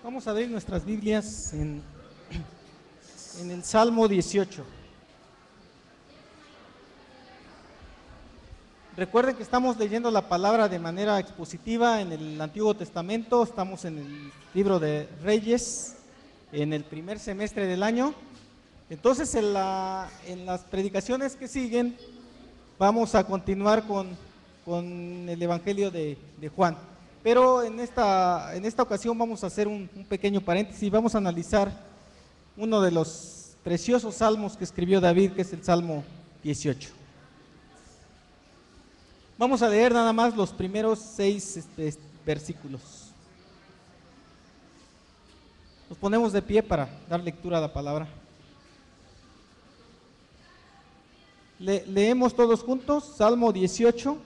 Vamos a abrir nuestras Biblias en el Salmo 18. Recuerden que estamos leyendo la palabra de manera expositiva en el Antiguo Testamento. Estamos en el libro de Reyes, en el primer semestre del año. Entonces, en las predicaciones que siguen, vamos a continuar con el Evangelio de Juan. Pero en esta ocasión vamos a hacer un pequeño paréntesis y vamos a analizar uno de los preciosos salmos que escribió David, que es el Salmo 18. Vamos a leer nada más los primeros 6 versículos. Nos ponemos de pie para dar lectura a la palabra. Leemos todos juntos, Salmo 18,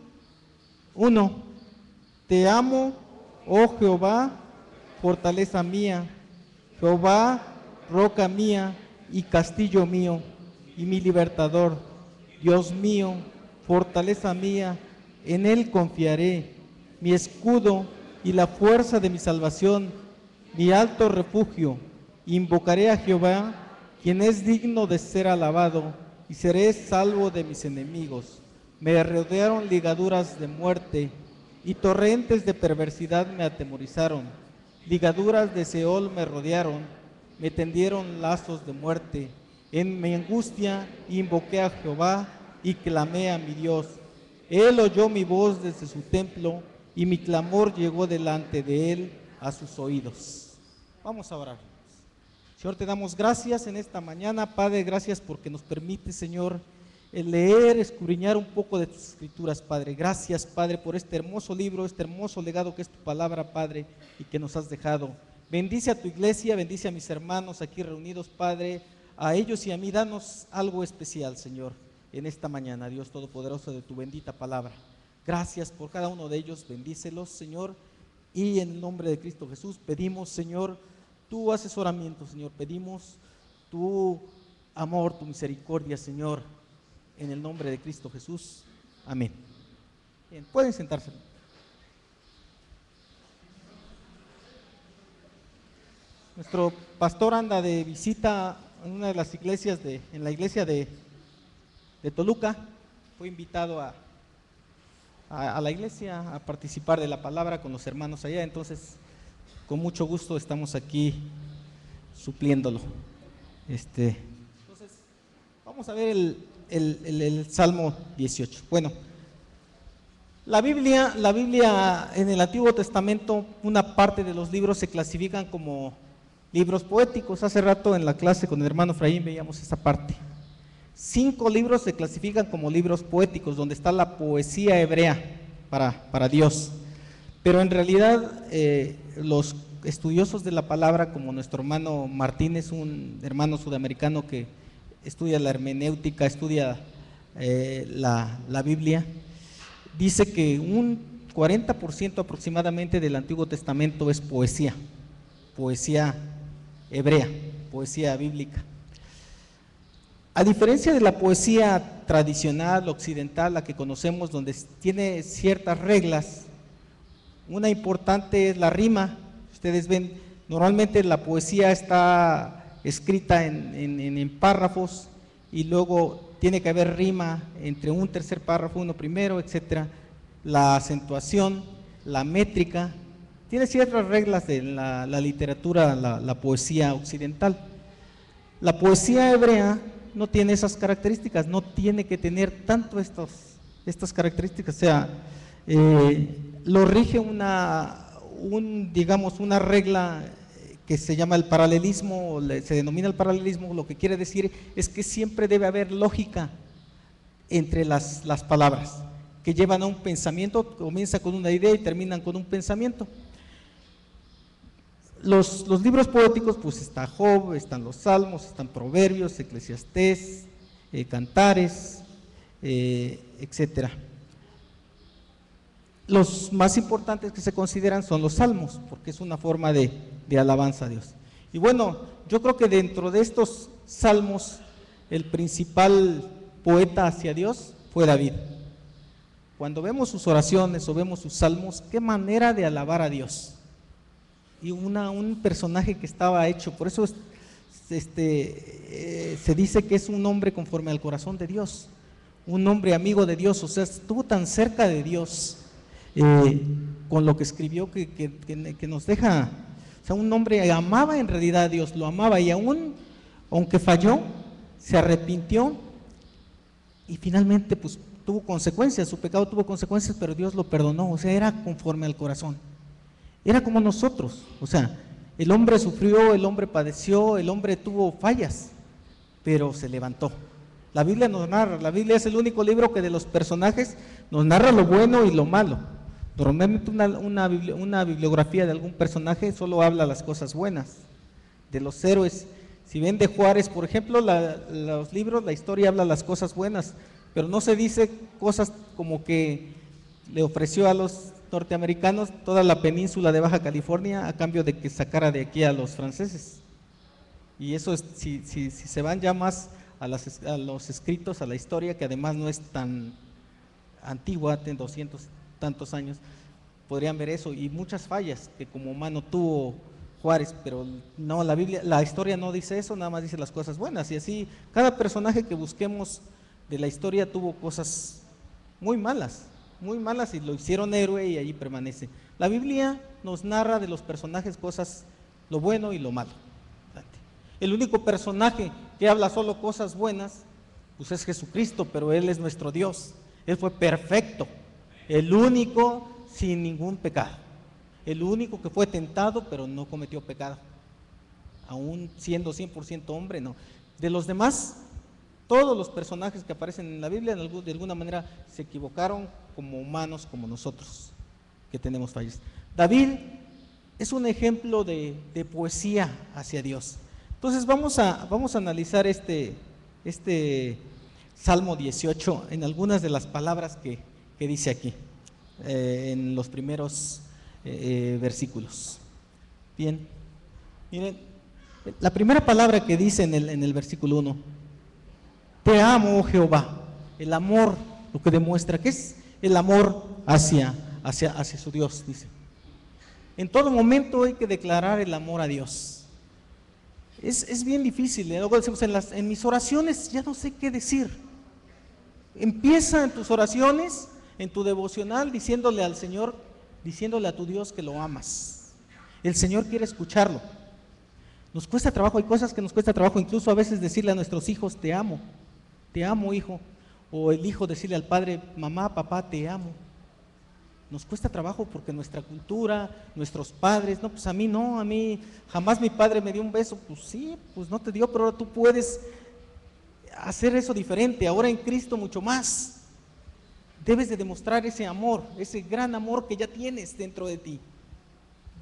1. Te amo, oh Jehová, fortaleza mía, Jehová, roca mía y castillo mío, y mi libertador, Dios mío, fortaleza mía, en él confiaré, mi escudo y la fuerza de mi salvación, mi alto refugio. Invocaré a Jehová, quien es digno de ser alabado, y seré salvo de mis enemigos. Me rodearon ligaduras de muerte, y torrentes de perversidad me atemorizaron. Ligaduras de Seol me rodearon, me tendieron lazos de muerte. En mi angustia invoqué a Jehová y clamé a mi Dios. Él oyó mi voz desde su templo, y mi clamor llegó delante de él a sus oídos. Vamos a orar. Señor, te damos gracias en esta mañana, Padre, gracias porque nos permite, Señor, el leer, escudriñar un poco de tus escrituras, Padre. Gracias, Padre, por este hermoso libro, este hermoso legado que es tu palabra, Padre, y que nos has dejado. Bendice a tu iglesia, bendice a mis hermanos aquí reunidos, Padre, a ellos y a mí. Danos algo especial, Señor, en esta mañana, Dios Todopoderoso, de tu bendita palabra. Gracias por cada uno de ellos, bendícelos, Señor, y en el nombre de Cristo Jesús pedimos, Señor, tu asesoramiento, Señor, pedimos tu amor, tu misericordia, Señor, en el nombre de Cristo Jesús. Amén. Bien, pueden sentarse. Nuestro pastor anda de visita en una de las iglesias, en la iglesia de Toluca. Fue invitado a la iglesia a participar de la palabra con los hermanos allá, entonces con mucho gusto estamos aquí supliéndolo. Entonces vamos a ver el Salmo 18. Bueno, la Biblia en el Antiguo Testamento, una parte de los libros se clasifican como libros poéticos. Hace rato en la clase con el hermano Efraín veíamos esa parte. 5 libros se clasifican como libros poéticos, donde está la poesía hebrea para Dios. Pero en realidad los estudiosos de la palabra, como nuestro hermano Martínez, un hermano sudamericano que estudia la hermenéutica, estudia la Biblia, dice que un 40% aproximadamente del Antiguo Testamento es poesía hebrea, poesía bíblica. A diferencia de la poesía tradicional, occidental, la que conocemos, donde tiene ciertas reglas, una importante es la rima. Ustedes ven, normalmente la poesía está escrita en párrafos y luego tiene que haber rima entre un tercer párrafo, uno primero, etcétera. La acentuación, la métrica, tiene ciertas reglas de la literatura, la poesía occidental. La poesía hebrea no tiene esas características, no tiene que tener tanto estas características, o sea, lo rige digamos una regla que se llama el paralelismo, se denomina el paralelismo. Lo que quiere decir es que siempre debe haber lógica entre las palabras, que llevan a un pensamiento, comienza con una idea y terminan con un pensamiento. Los libros poéticos, pues está Job, están los Salmos, están Proverbios, Eclesiastés, Cantares, etcétera. Los más importantes que se consideran son los Salmos, porque es una forma de alabanza a Dios. Y bueno, yo creo que dentro de estos Salmos, el principal poeta hacia Dios fue David. Cuando vemos sus oraciones o vemos sus salmos, qué manera de alabar a Dios. y un personaje que estaba hecho, por eso se dice que es un hombre conforme al corazón de Dios, un hombre amigo de Dios, o sea, estuvo tan cerca de Dios con lo que escribió que nos deja, o sea, un hombre amaba en realidad a Dios, lo amaba y aún, aunque falló, se arrepintió y finalmente pues tuvo consecuencias, su pecado tuvo consecuencias, pero Dios lo perdonó, o sea, era conforme al corazón, era como nosotros, o sea, el hombre sufrió, el hombre padeció, el hombre tuvo fallas, pero se levantó. La Biblia nos narra, la Biblia es el único libro que de los personajes nos narra lo bueno y lo malo. Normalmente una bibliografía de algún personaje solo habla las cosas buenas, de los héroes. Si ven de Juárez, por ejemplo, los libros, la historia habla las cosas buenas, pero no se dice cosas como que le ofreció a los norteamericanos toda la península de Baja California a cambio de que sacara de aquí a los franceses. Y eso es, si se van ya más a los escritos, a la historia, que además no es tan antigua, tiene 200 tantos años, podrían ver eso y muchas fallas que como humano tuvo Juárez, pero no, la historia no dice eso, nada más dice las cosas buenas, y así cada personaje que busquemos de la historia tuvo cosas muy malas y lo hicieron héroe y allí permanece. La Biblia nos narra de los personajes cosas, lo bueno y lo malo. El único personaje que habla solo cosas buenas, pues es Jesucristo, pero Él es nuestro Dios, Él fue perfecto, el único sin ningún pecado, el único que fue tentado pero no cometió pecado, aún siendo 100% hombre, no. De los demás, todos los personajes que aparecen en la Biblia de alguna manera se equivocaron como humanos como nosotros, que tenemos fallas. David es un ejemplo de poesía hacia Dios. Entonces vamos a analizar este Salmo 18 en algunas de las palabras que dice aquí, en los primeros versículos. Bien, miren, la primera palabra que dice en el versículo 1, te amo, oh Jehová, el amor, lo que demuestra que es el amor hacia su Dios, dice. En todo momento hay que declarar el amor a Dios. Es bien difícil, luego decimos en mis oraciones ya no sé qué decir. Empieza en tus oraciones, en tu devocional, diciéndole al Señor, diciéndole a tu Dios que lo amas. El Señor quiere escucharlo. Nos cuesta trabajo, hay cosas que nos cuesta trabajo, incluso a veces decirle a nuestros hijos, te amo hijo, o el hijo decirle al padre, mamá, papá, te amo. Nos cuesta trabajo porque nuestra cultura, nuestros padres, no, pues a mí no, a mí jamás mi padre me dio un beso, pues sí, pues no te dio, pero ahora tú puedes hacer eso diferente, ahora en Cristo mucho más. Debes de demostrar ese amor, ese gran amor que ya tienes dentro de ti,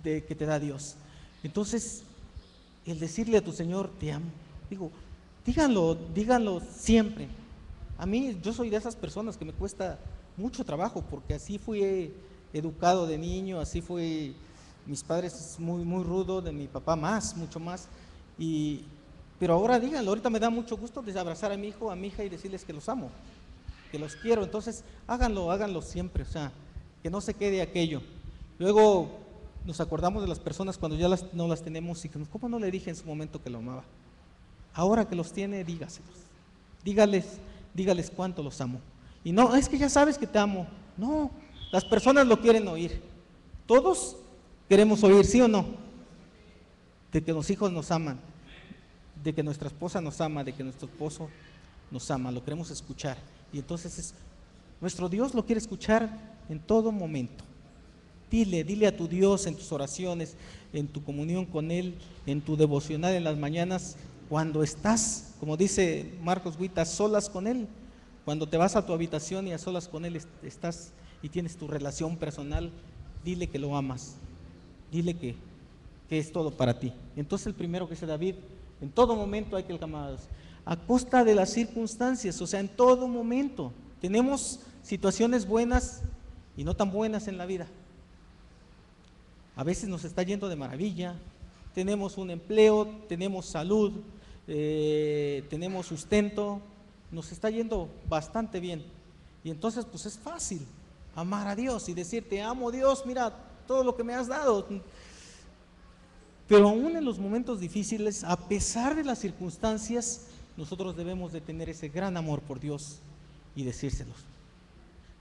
que te da Dios. Entonces, el decirle a tu Señor, te amo, díganlo siempre. A mí, yo soy de esas personas que me cuesta mucho trabajo, porque así fui educado de niño, así fui, mis padres muy, muy rudo, de mi papá mucho más, pero ahora díganlo, ahorita me da mucho gusto abrazar a mi hijo, a mi hija y decirles que los amo, que los quiero, entonces háganlo siempre, o sea, que no se quede aquello. Luego nos acordamos de las personas cuando ya no las tenemos y que ¿cómo no le dije en su momento que lo amaba? Ahora que los tiene, dígaselos, dígales cuánto los amo. Y no, es que ya sabes que te amo. No, las personas lo quieren oír. Todos queremos oír, ¿sí o no? De que los hijos nos aman, de que nuestra esposa nos ama, de que nuestro esposo nos ama, lo queremos escuchar. Y entonces nuestro Dios lo quiere escuchar en todo momento. Dile a tu Dios en tus oraciones, en tu comunión con Él, en tu devocional en las mañanas, cuando estás, como dice Marcos Witt, a solas con Él. Cuando te vas a tu habitación y a solas con Él estás y tienes tu relación personal, dile que lo amas, dile que es todo para ti. Entonces el primero que dice David, en todo momento hay que amar a costa de las circunstancias, o sea, en todo momento. Tenemos situaciones buenas y no tan buenas en la vida. A veces nos está yendo de maravilla, tenemos un empleo, tenemos salud, tenemos sustento, nos está yendo bastante bien. Y entonces pues es fácil amar a Dios y decir, te amo Dios, mira todo lo que me has dado. Pero aún en los momentos difíciles, a pesar de las circunstancias, nosotros debemos de tener ese gran amor por Dios y decírselos.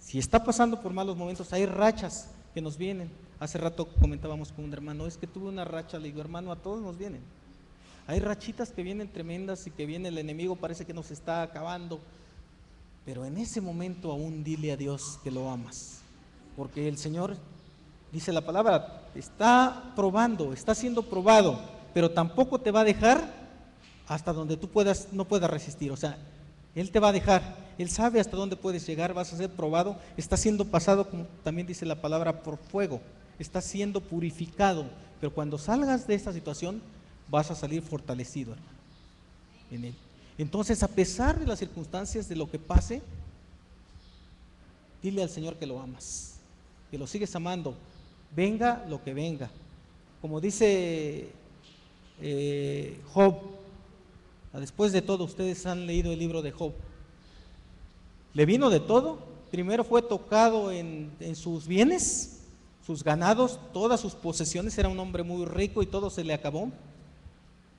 Si está pasando por malos momentos, hay rachas que nos vienen. Hace rato comentábamos con un hermano, es que tuve una racha, le digo, hermano, a todos nos vienen. Hay rachitas que vienen tremendas y que viene el enemigo, parece que nos está acabando. Pero en ese momento aún dile a Dios que lo amas, porque el Señor, dice la palabra, está probando, está siendo probado, pero tampoco te va a dejar hasta donde tú no puedas resistir. O sea, Él te va a dejar, Él sabe hasta dónde puedes llegar, vas a ser probado, está siendo pasado, como también dice la palabra, por fuego, está siendo purificado, pero cuando salgas de esta situación vas a salir fortalecido, hermano, en Él. Entonces, a pesar de las circunstancias, de lo que pase, dile al Señor que lo amas, que lo sigues amando, venga lo que venga. Como dice Job, después de todo, ustedes han leído el libro de Job, le vino de todo. Primero fue tocado en sus bienes, sus ganados, todas sus posesiones, era un hombre muy rico y todo se le acabó.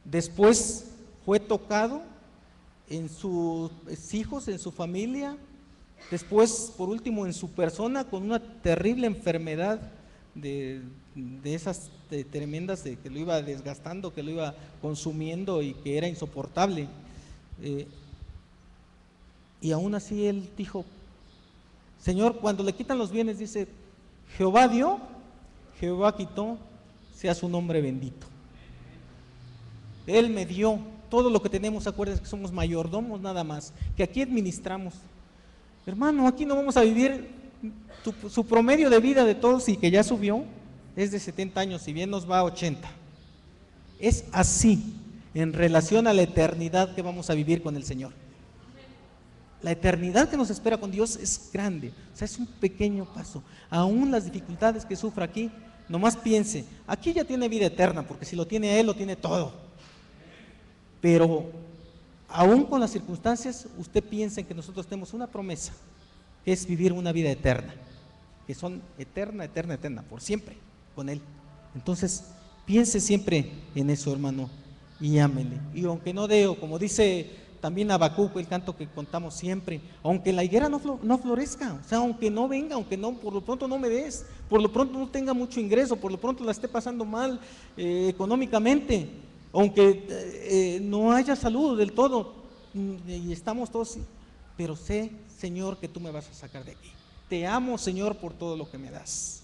Después fue tocado en sus hijos, en su familia, después por último en su persona, con una terrible enfermedad de esas tremendas, que lo iba desgastando, que lo iba consumiendo y que era insoportable. Y aún así él dijo, Señor, cuando le quitan los bienes, dice, Jehová dio, Jehová quitó, sea su nombre bendito. Él me dio todo lo que tenemos. Acuérdense que somos mayordomos nada más, que aquí administramos. Hermano, aquí no vamos a vivir, su promedio de vida de todos, y que ya subió, es de 70 años, si bien nos va a 80. Es así en relación a la eternidad que vamos a vivir con el Señor. La eternidad que nos espera con Dios es grande, o sea, es un pequeño paso. Aún las dificultades que sufra aquí, nomás piense, aquí ya tiene vida eterna, porque si lo tiene Él, lo tiene todo. Pero aún con las circunstancias, usted piensa en que nosotros tenemos una promesa, que es vivir una vida eterna, que son eterna, eterna, eterna, por siempre con Él. Entonces, piense siempre en eso, hermano, y ámele. Y aunque no dé, como dice también Habacuc, el canto que contamos siempre, aunque la higuera no florezca, o sea, aunque no venga, aunque no, por lo pronto no me des, por lo pronto no tenga mucho ingreso, por lo pronto la esté pasando mal económicamente, aunque no haya salud del todo, y estamos todos, pero sé, Señor, que tú me vas a sacar de aquí. Te amo, Señor, por todo lo que me das.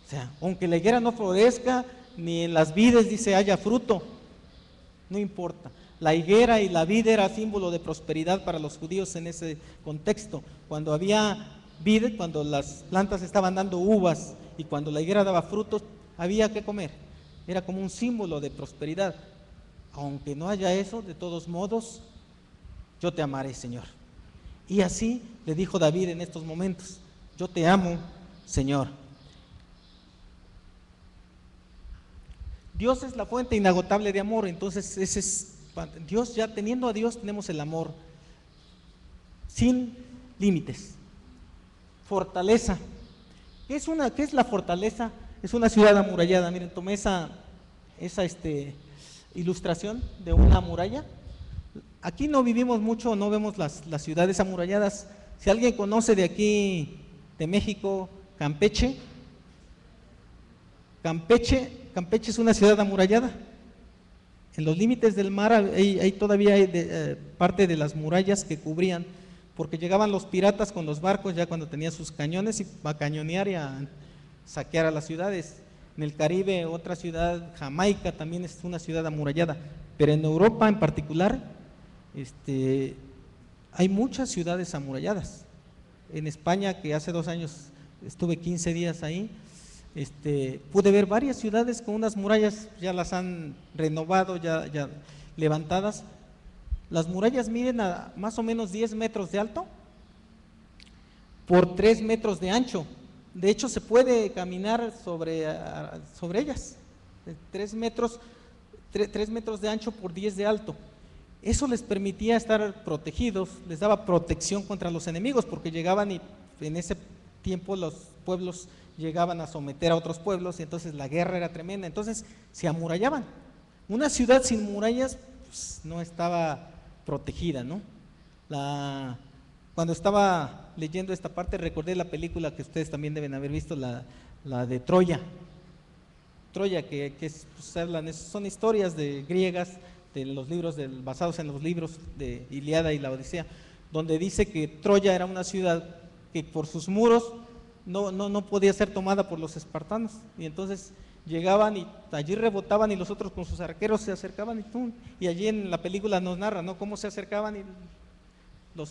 O sea, aunque la higuera no florezca, ni en las vides, dice, haya fruto, no importa. La higuera y la vid era símbolo de prosperidad para los judíos en ese contexto. Cuando había vid, cuando las plantas estaban dando uvas y cuando la higuera daba frutos, había que comer. Era como un símbolo de prosperidad. Aunque no haya eso, de todos modos, yo te amaré, Señor. Y así le dijo David en estos momentos, yo te amo, Señor. Dios es la fuente inagotable de amor, entonces ese es Dios. Ya teniendo a Dios tenemos el amor sin límites. Fortaleza. ¿Qué es la fortaleza? Es una ciudad amurallada. Miren, tomé esa ilustración de una muralla. Aquí no vivimos mucho, no vemos las ciudades amuralladas. Si alguien conoce de aquí, de México, Campeche es una ciudad amurallada. En los límites del mar hay todavía parte de las murallas que cubrían, porque llegaban los piratas con los barcos ya cuando tenían sus cañones y a cañonear y a saquear a las ciudades. En el Caribe, otra ciudad, Jamaica, también es una ciudad amurallada, pero en Europa en particular hay muchas ciudades amuralladas. En España, que hace 2 años estuve 15 días ahí, pude ver varias ciudades con unas murallas, ya las han renovado, ya levantadas. Las murallas miden a más o menos 10 metros de alto por 3 metros de ancho. De hecho, se puede caminar sobre ellas, 3 metros de ancho por 10 de alto. Eso les permitía estar protegidos, les daba protección contra los enemigos, porque llegaban y en ese tiempo los pueblos llegaban a someter a otros pueblos y entonces la guerra era tremenda, entonces se amurallaban. Una ciudad sin murallas pues, no estaba protegida, ¿no? Cuando estaba leyendo esta parte recordé la película que ustedes también deben haber visto, la de Troya. Troya, son historias griegas de los libros basados en los libros de Ilíada y la Odisea, donde dice que Troya era una ciudad que por sus muros no podía ser tomada por los espartanos, y entonces llegaban y allí rebotaban y los otros con sus arqueros se acercaban y ¡pum! Y allí en la película nos narra, ¿no?, cómo se acercaban y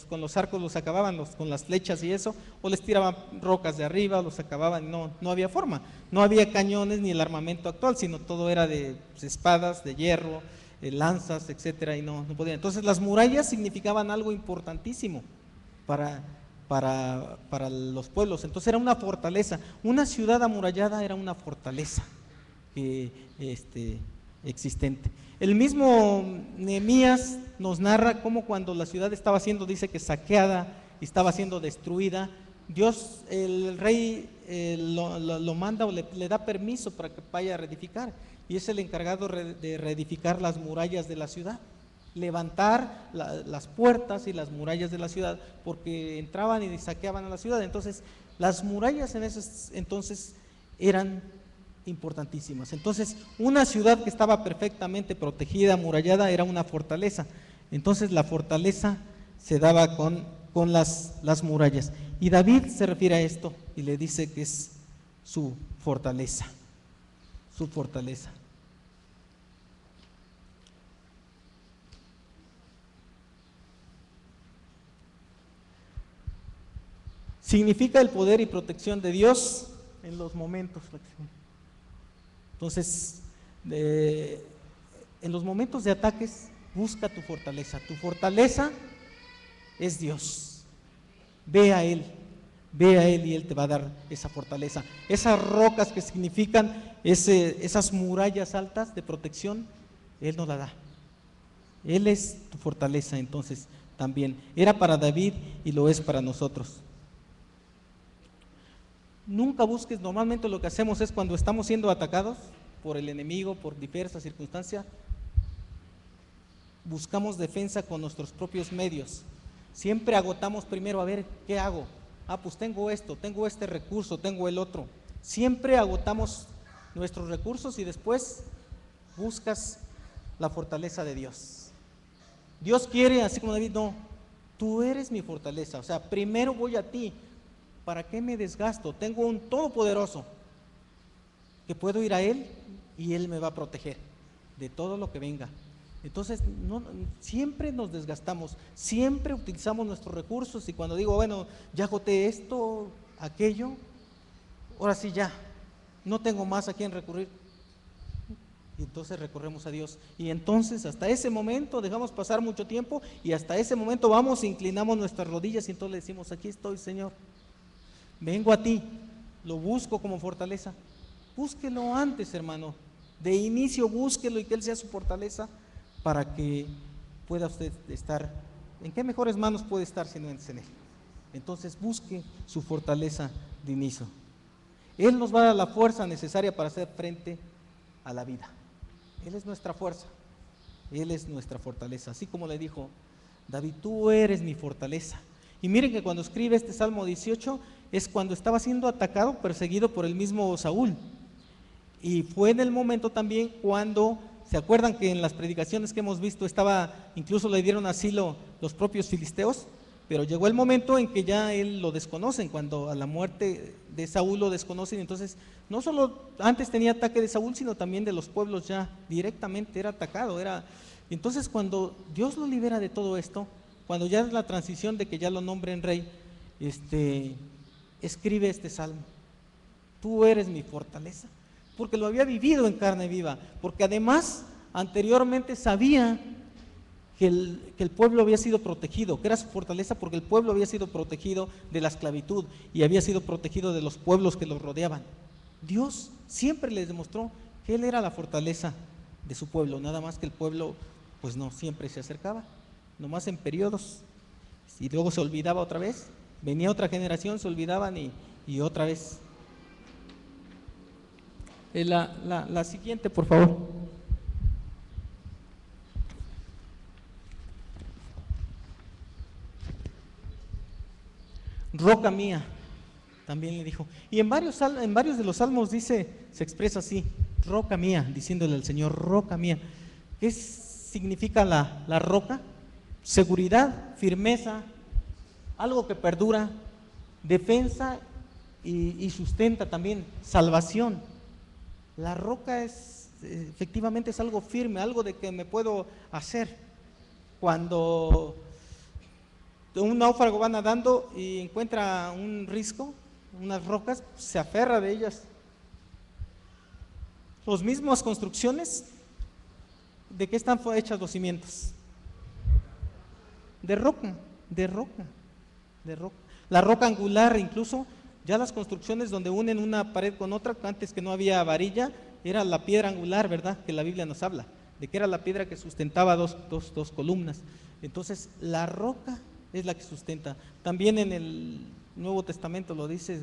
con los arcos los acababan, con las flechas y eso, o les tiraban rocas de arriba, los acababan, y no había forma, no había cañones ni el armamento actual, sino todo era de espadas, de hierro, lanzas, etcétera, y no podían. Entonces las murallas significaban algo importantísimo para los pueblos, entonces era una fortaleza, una ciudad amurallada era una fortaleza existente. El mismo Nehemías nos narra cómo cuando la ciudad estaba siendo, dice que saqueada y estaba siendo destruida, Dios, el rey lo manda o le da permiso para que vaya a reedificar, y es el encargado de reedificar las murallas de la ciudad, levantar las puertas y las murallas de la ciudad, porque entraban y saqueaban a la ciudad. Entonces las murallas en ese entonces eran importantísimas. Entonces una ciudad que estaba perfectamente protegida, amurallada, era una fortaleza. Entonces la fortaleza se daba con las murallas, y David se refiere a esto y le dice que es su fortaleza, su fortaleza. Significa el poder y protección de Dios en los momentos. Entonces, en los momentos de ataques, busca tu fortaleza. Tu fortaleza es Dios. Ve a Él y Él te va a dar esa fortaleza. Esas rocas que significan esas murallas altas de protección, Él nos la da. Él es tu fortaleza, entonces también. Era para David y lo es para nosotros. Nunca busques, normalmente lo que hacemos es cuando estamos siendo atacados por el enemigo, por diversas circunstancias, buscamos defensa con nuestros propios medios. Siempre agotamos primero, a ver, ¿qué hago? Pues tengo esto, tengo este recurso, tengo el otro. Siempre agotamos nuestros recursos y después buscas la fortaleza de Dios. Dios quiere, así como David, no, tú eres mi fortaleza, o sea, primero voy a ti. ¿Para qué me desgasto? Tengo un todopoderoso que puedo ir a Él y Él me va a proteger de todo lo que venga. Entonces, siempre nos desgastamos, siempre utilizamos nuestros recursos, y cuando digo, bueno, ya agoté esto, aquello, ahora sí ya, no tengo más a quién recurrir. Y entonces recorremos a Dios, y entonces hasta ese momento dejamos pasar mucho tiempo, y hasta ese momento vamos, inclinamos nuestras rodillas y entonces le decimos, aquí estoy, Señor. Vengo a ti, lo busco como fortaleza. Búsquelo antes, hermano. De inicio búsquelo y que Él sea su fortaleza para que pueda usted estar. ¿En qué mejores manos puede estar si no es en Él? Entonces busque su fortaleza de inicio. Él nos va a dar la fuerza necesaria para hacer frente a la vida. Él es nuestra fuerza, Él es nuestra fortaleza. Así como le dijo David, tú eres mi fortaleza. Y miren que cuando escribe este Salmo 18 es cuando estaba siendo atacado, perseguido por el mismo Saúl. Y fue en el momento también cuando, ¿se acuerdan que en las predicaciones que hemos visto incluso le dieron asilo los propios filisteos? Pero llegó el momento en que ya él lo desconocen, cuando a la muerte de Saúl lo desconocen. Entonces no solo antes tenía ataque de Saúl, sino también de los pueblos, ya directamente era atacado. Entonces cuando Dios lo libera de todo esto, cuando ya es la transición de que ya lo nombren rey, escribe este salmo. Tú eres mi fortaleza, porque lo había vivido en carne viva, porque además anteriormente sabía que el pueblo había sido protegido, que era su fortaleza porque el pueblo había sido protegido de la esclavitud y había sido protegido de los pueblos que los rodeaban. Dios siempre les demostró que Él era la fortaleza de su pueblo, nada más que el pueblo pues no siempre se acercaba, nomás en periodos, y luego se olvidaba otra vez Venía otra generación, se olvidaban y otra vez. La siguiente, por favor. Roca mía, también le dijo. Y en varios de los salmos se expresa así, roca mía, diciéndole al Señor, roca mía. ¿Qué significa la roca? Seguridad, firmeza, algo que perdura, defensa y sustenta también, salvación. La roca efectivamente es algo firme, algo de que me puedo hacer. Cuando un náufrago va nadando y encuentra un risco, unas rocas, se aferra de ellas. Las mismas construcciones, ¿de qué están hechas los cimientos? De roca, de roca, de roca. La roca angular, incluso ya las construcciones donde unen una pared con otra, antes que no había varilla, era la piedra angular, ¿verdad? Que la Biblia nos habla, de que era la piedra que sustentaba dos columnas. Entonces, la roca es la que sustenta. También en el Nuevo Testamento lo dice,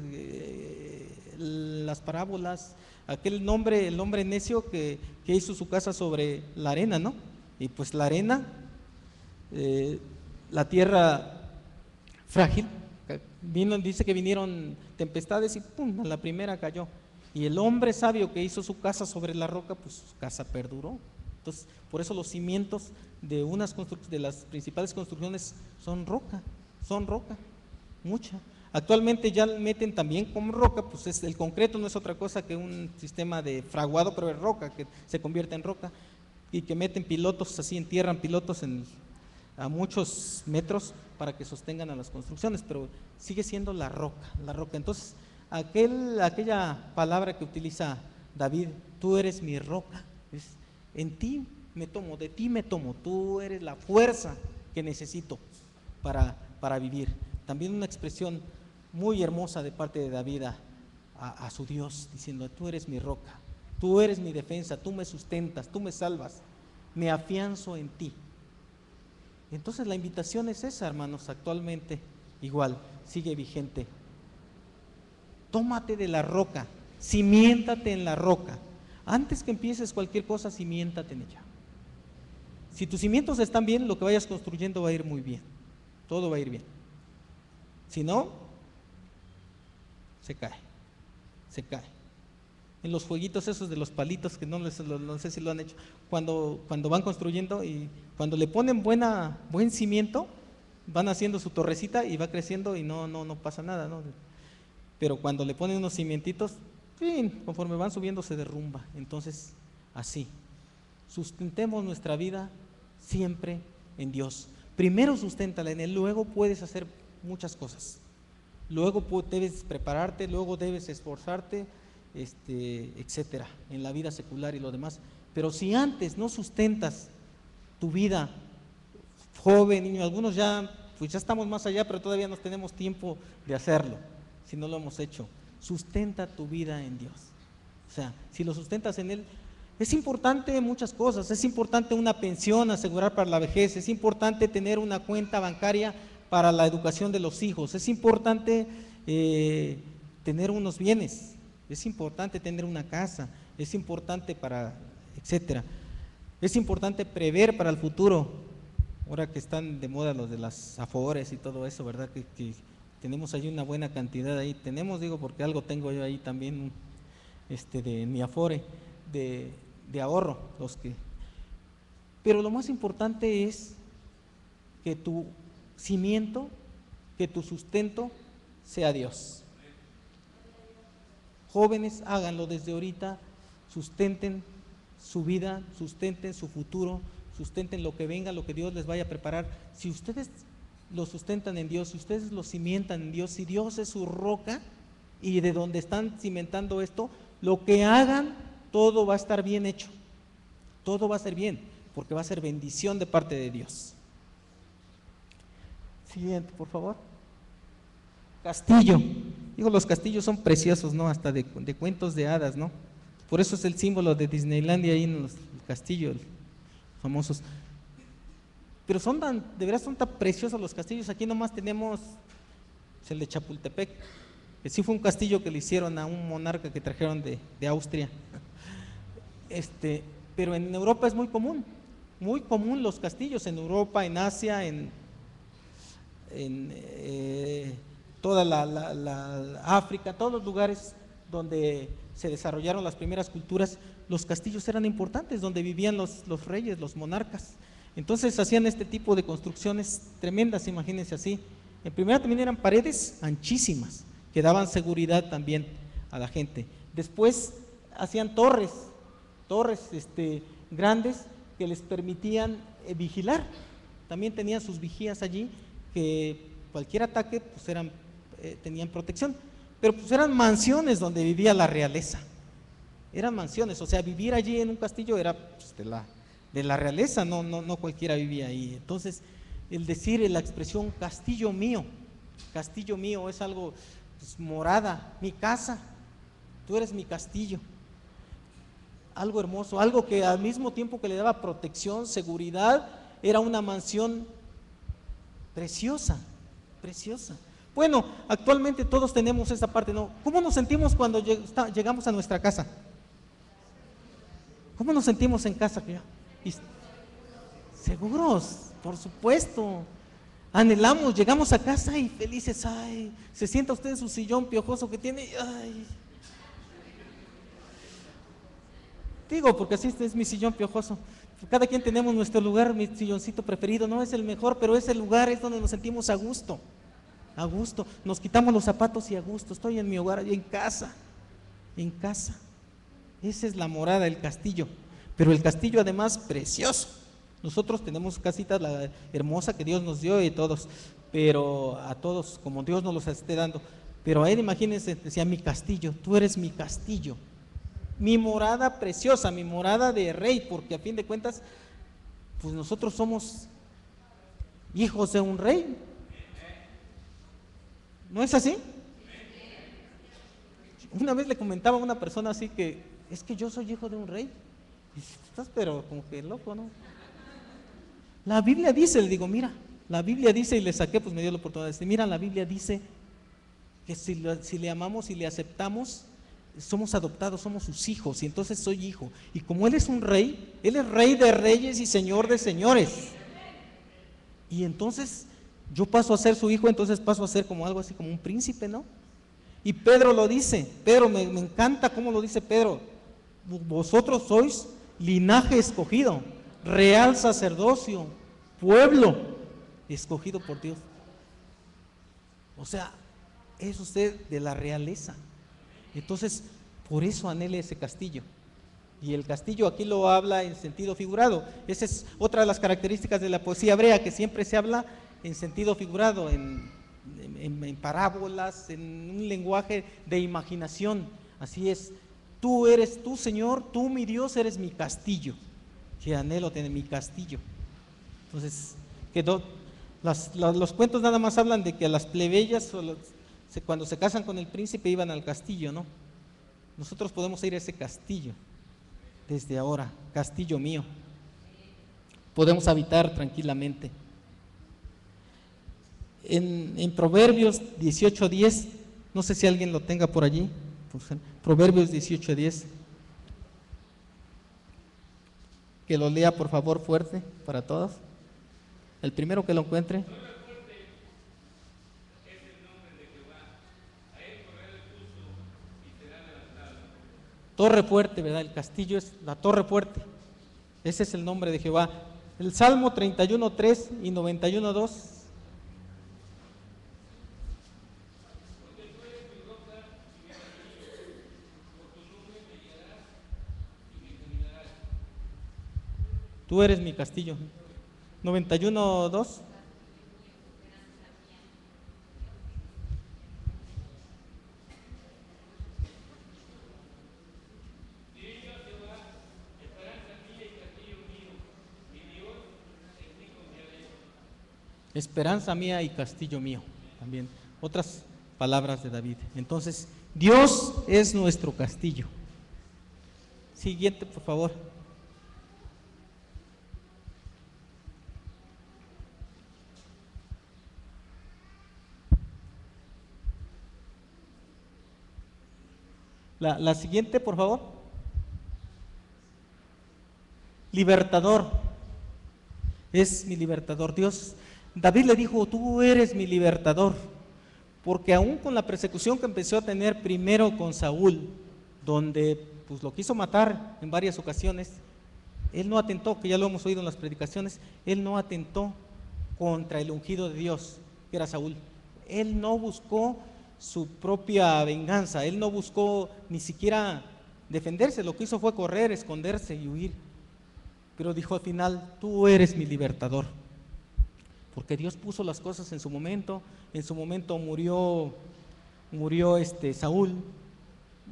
las parábolas, el hombre necio que hizo su casa sobre la arena, ¿no? Y pues la arena, la tierra frágil, dice que vinieron tempestades y ¡pum!, a la primera cayó. Y el hombre sabio que hizo su casa sobre la roca, pues su casa perduró. Entonces, por eso los cimientos de de las principales construcciones son roca, mucha. Actualmente ya meten también como roca, pues el concreto no es otra cosa que un sistema de fraguado, pero es roca, que se convierte en roca, y que meten pilotos, así entierran pilotos a muchos metros para que sostengan a las construcciones, pero sigue siendo la roca. Entonces, aquella palabra que utiliza David, tú eres mi roca, en ti me tomo, de ti me tomo, tú eres la fuerza que necesito para vivir. También una expresión muy hermosa de parte de David a su Dios, diciendo, tú eres mi roca, tú eres mi defensa, tú me sustentas, tú me salvas, me afianzo en ti. Entonces la invitación es esa, hermanos, actualmente igual, sigue vigente. Tómate de la roca, cimiéntate en la roca. Antes que empieces cualquier cosa, cimiéntate en ella. Si tus cimientos están bien, lo que vayas construyendo va a ir muy bien. Todo va a ir bien. Si no, se cae. En los jueguitos esos de los palitos, que no sé si lo han hecho, cuando van construyendo y cuando le ponen buen cimiento, van haciendo su torrecita y va creciendo y no pasa nada, ¿no? Pero cuando le ponen unos cimientitos, conforme van subiendo se derrumba. Entonces, así, sustentemos nuestra vida siempre en Dios. Primero susténtala en Él, luego puedes hacer muchas cosas. Luego debes prepararte, luego debes esforzarte, etcétera, en la vida secular y lo demás. Pero si antes no sustentas tu vida, joven, niño, algunos ya estamos más allá, pero todavía no tenemos tiempo de hacerlo, si no lo hemos hecho. Sustenta tu vida en Dios. O sea, si lo sustentas en Él, es importante muchas cosas. Es importante una pensión, asegurar para la vejez. Es importante tener una cuenta bancaria para la educación de los hijos. Es importante tener unos bienes. Es importante tener una casa. Es importante etcétera. Es importante prever para el futuro. Ahora que están de moda los de las afores y todo eso, ¿verdad? Que tenemos ahí una buena cantidad ahí. Digo, porque algo tengo yo ahí también, de mi afore, de ahorro. Pero lo más importante es que tu cimiento, que tu sustento sea Dios. Jóvenes, háganlo desde ahorita, sustenten su vida, sustenten su futuro, sustenten lo que venga, lo que Dios les vaya a preparar. Si ustedes lo sustentan en Dios, si ustedes lo cimentan en Dios, si Dios es su roca y de donde están cimentando esto, lo que hagan, todo va a estar bien hecho. Todo va a ser bien, porque va a ser bendición de parte de Dios. Siguiente, por favor. Castillo. Digo, los castillos son preciosos, ¿no? Hasta de cuentos de hadas, ¿no? Por eso es el símbolo de Disneylandia ahí en los castillos famosos. Pero de verdad son tan preciosos los castillos. Aquí nomás tenemos es el de Chapultepec, que sí fue un castillo que le hicieron a un monarca que trajeron de Austria. Pero en Europa es muy común los castillos, en Europa, en Asia, en toda la África, todos los lugares donde se desarrollaron las primeras culturas, los castillos eran importantes, donde vivían los reyes, los monarcas. Entonces hacían este tipo de construcciones tremendas, imagínense así. En primera también eran paredes anchísimas, que daban seguridad también a la gente. Después hacían torres grandes que les permitían vigilar. También tenían sus vigías allí, que cualquier ataque pues tenían protección. Pero pues eran mansiones donde vivía la realeza. Eran mansiones, o sea, vivir allí en un castillo era pues, de la realeza, no cualquiera vivía ahí. Entonces, el decir la expresión castillo mío es algo, pues, morada, mi casa, tú eres mi castillo. Algo hermoso, algo que al mismo tiempo que le daba protección, seguridad, era una mansión preciosa. Bueno, actualmente todos tenemos esa parte, ¿no? ¿Cómo nos sentimos cuando llegamos a nuestra casa? ¿Cómo nos sentimos en casa? Seguros, por supuesto. Anhelamos, llegamos a casa y felices, ay, se sienta usted en su sillón piojoso que tiene, ay. Digo, porque así es mi sillón piojoso. Cada quien tenemos nuestro lugar, mi silloncito preferido, no es el mejor, pero ese lugar es donde nos sentimos a gusto. Nos quitamos los zapatos y a gusto, estoy en mi hogar, en casa. Esa es la morada, el castillo. Pero el castillo además precioso. Nosotros tenemos casitas la hermosa que Dios nos dio y todos, pero a todos como Dios nos los esté dando. Pero a él, imagínense, decía mi castillo, tú eres mi castillo. Mi morada preciosa, mi morada de rey, porque a fin de cuentas, pues nosotros somos hijos de un rey. ¿No es así? Una vez le comentaba a una persona así que, es que yo soy hijo de un rey. Y estás pero como que loco, ¿no? La Biblia dice, le digo, mira, la Biblia dice, y le saqué, pues me dio la oportunidad de decir, mira, la Biblia dice que si le amamos y le aceptamos, somos adoptados, somos sus hijos, y entonces soy hijo. Y como Él es un rey, Él es rey de reyes y señor de señores. Y entonces yo paso a ser su hijo, entonces paso a ser como algo así como un príncipe, ¿no? Y Pedro lo dice, Pedro, me encanta cómo lo dice Pedro, vosotros sois linaje escogido, real sacerdocio, pueblo escogido por Dios. O sea, es usted de la realeza. Entonces, por eso anhela ese castillo. Y el castillo aquí lo habla en sentido figurado. Esa es otra de las características de la poesía hebrea, que siempre se habla en sentido figurado, en parábolas, en un lenguaje de imaginación. Así es, tú eres tú, Señor, tú mi Dios eres mi castillo. Que anhelo tener mi castillo. Entonces, los cuentos nada más hablan de que a las plebeyas cuando se casan con el príncipe iban al castillo, ¿no? Nosotros podemos ir a ese castillo desde ahora, castillo mío. Podemos habitar tranquilamente. En Proverbios 18:10, no sé si alguien lo tenga por allí, Proverbios 18:10, que lo lea por favor fuerte para todos. El primero que lo encuentre. Torre fuerte, ¿verdad? El castillo es la torre fuerte. Ese es el nombre de Jehová. El Salmo 31:3 y 91:2. Tú eres mi castillo. 91:2. Esperanza mía y castillo mío. También otras palabras de David. Entonces, Dios es nuestro castillo. Siguiente, por favor. La siguiente, por favor. Libertador. Es mi libertador. Dios, David le dijo, tú eres mi libertador. Porque aún con la persecución que empezó a tener primero con Saúl, donde pues lo quiso matar en varias ocasiones, él no atentó, que ya lo hemos oído en las predicaciones, él no atentó contra el ungido de Dios, que era Saúl. Él no buscó su propia venganza, él no buscó ni siquiera defenderse, lo que hizo fue correr, esconderse y huir. Pero dijo al final, tú eres mi libertador, porque Dios puso las cosas en su momento murió Saúl,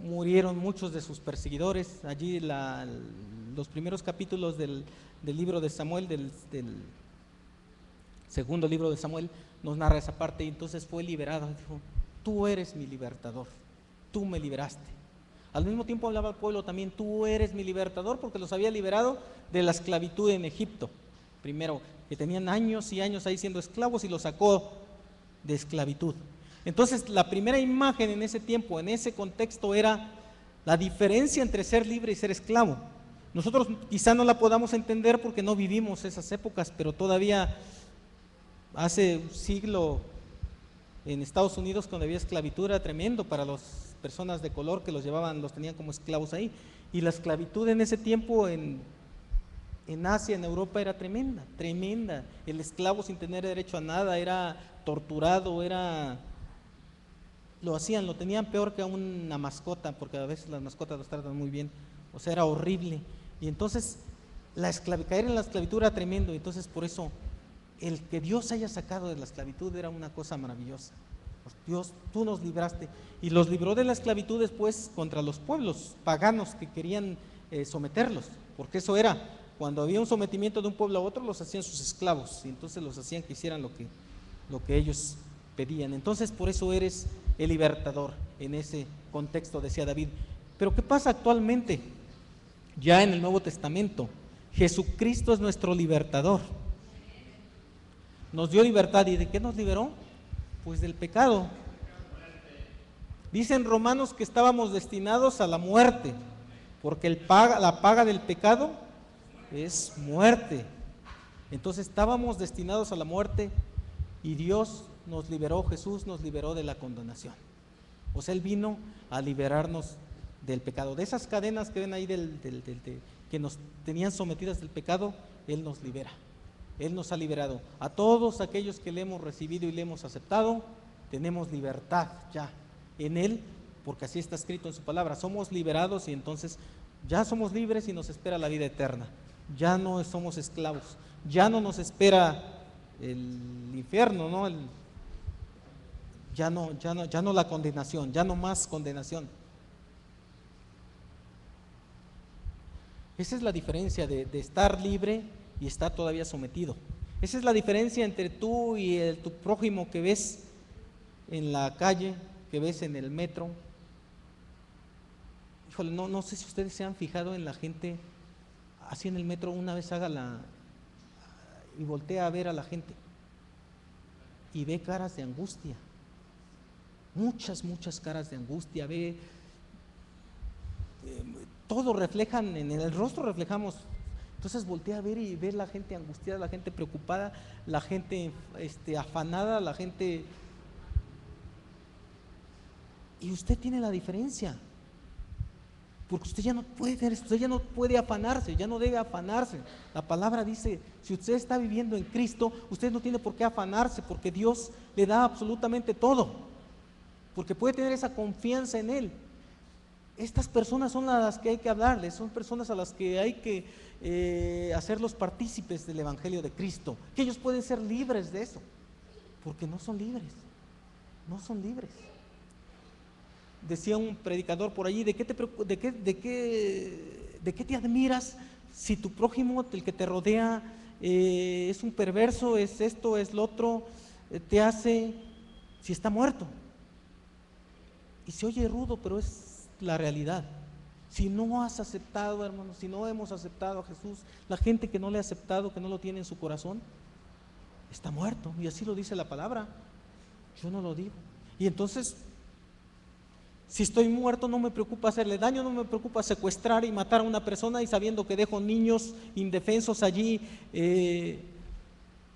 murieron muchos de sus perseguidores. Allí los primeros capítulos del libro de Samuel, del segundo libro de Samuel, nos narra esa parte, y entonces fue liberado. Dijo, tú eres mi libertador, tú me liberaste. Al mismo tiempo hablaba al pueblo también, tú eres mi libertador, porque los había liberado de la esclavitud en Egipto. Primero, que tenían años y años ahí siendo esclavos, y los sacó de esclavitud. Entonces, la primera imagen en ese tiempo, en ese contexto, era la diferencia entre ser libre y ser esclavo. Nosotros quizá no la podamos entender porque no vivimos esas épocas, pero todavía hace un siglo en Estados Unidos, cuando había esclavitud, era tremendo para las personas de color que los tenían como esclavos ahí. Y la esclavitud en ese tiempo en Asia, en Europa, era tremenda, tremenda. El esclavo sin tener derecho a nada era torturado, lo tenían peor que a una mascota, porque a veces las mascotas los tratan muy bien, o sea, era horrible. Y entonces caer en la esclavitud era tremendo. Entonces por eso el que Dios haya sacado de la esclavitud era una cosa maravillosa. Dios, tú nos libraste, y los libró de la esclavitud después contra los pueblos paganos que querían someterlos, porque eso era, cuando había un sometimiento de un pueblo a otro, los hacían sus esclavos, y entonces los hacían que hicieran lo que ellos pedían. Entonces por eso eres el libertador en ese contexto, decía David. Pero ¿qué pasa actualmente? Ya en el Nuevo Testamento, Jesucristo es nuestro libertador. Nos dio libertad. ¿Y de qué nos liberó? Pues del pecado. Dicen Romanos que estábamos destinados a la muerte, porque la paga del pecado es muerte. Entonces estábamos destinados a la muerte, y Dios nos liberó, Jesús nos liberó de la condenación. O sea, Él vino a liberarnos del pecado. De esas cadenas que ven ahí que nos tenían sometidas del pecado, Él nos libera. Él nos ha liberado. A todos aquellos que le hemos recibido y le hemos aceptado, tenemos libertad ya en Él, porque así está escrito en su palabra. Somos liberados, y entonces ya somos libres, y nos espera la vida eterna. Ya no somos esclavos, ya no nos espera el infierno, ¿no? Ya no la condenación, ya no más condenación. Esa es la diferencia de estar libre y estar todavía sometido. Esa es la diferencia entre tú y tu prójimo que ves en la calle, que ves en el metro. Híjole, no sé si ustedes se han fijado en la gente así en el metro. Una vez y voltea a ver a la gente y ve caras de angustia, muchas caras de angustia, ve todo reflejan, en el rostro reflejamos. Entonces voltea a ver y ve la gente angustiada, la gente preocupada, la gente afanada, la gente. Y usted tiene la diferencia, porque usted ya no puede afanarse, ya no debe afanarse. La palabra dice, si usted está viviendo en Cristo, usted no tiene por qué afanarse, porque Dios le da absolutamente todo, porque puede tener esa confianza en Él. Estas personas son a las que hay que hablarles, son personas a las que hay que hacerlos partícipes del Evangelio de Cristo, que ellos pueden ser libres de eso, porque no son libres. Decía un predicador por allí, ¿de qué te admiras si tu prójimo, el que te rodea, es un perverso, es esto, es lo otro, si está muerto? Y se oye rudo, pero es la realidad. Si no has aceptado, hermanos, si no hemos aceptado a Jesús, la gente que no le ha aceptado, que no lo tiene en su corazón, está muerto, y así lo dice la palabra, yo no lo digo. Y entonces Si estoy muerto, no me preocupa hacerle daño, no me preocupa secuestrar y matar a una persona y sabiendo que dejo niños indefensos allí,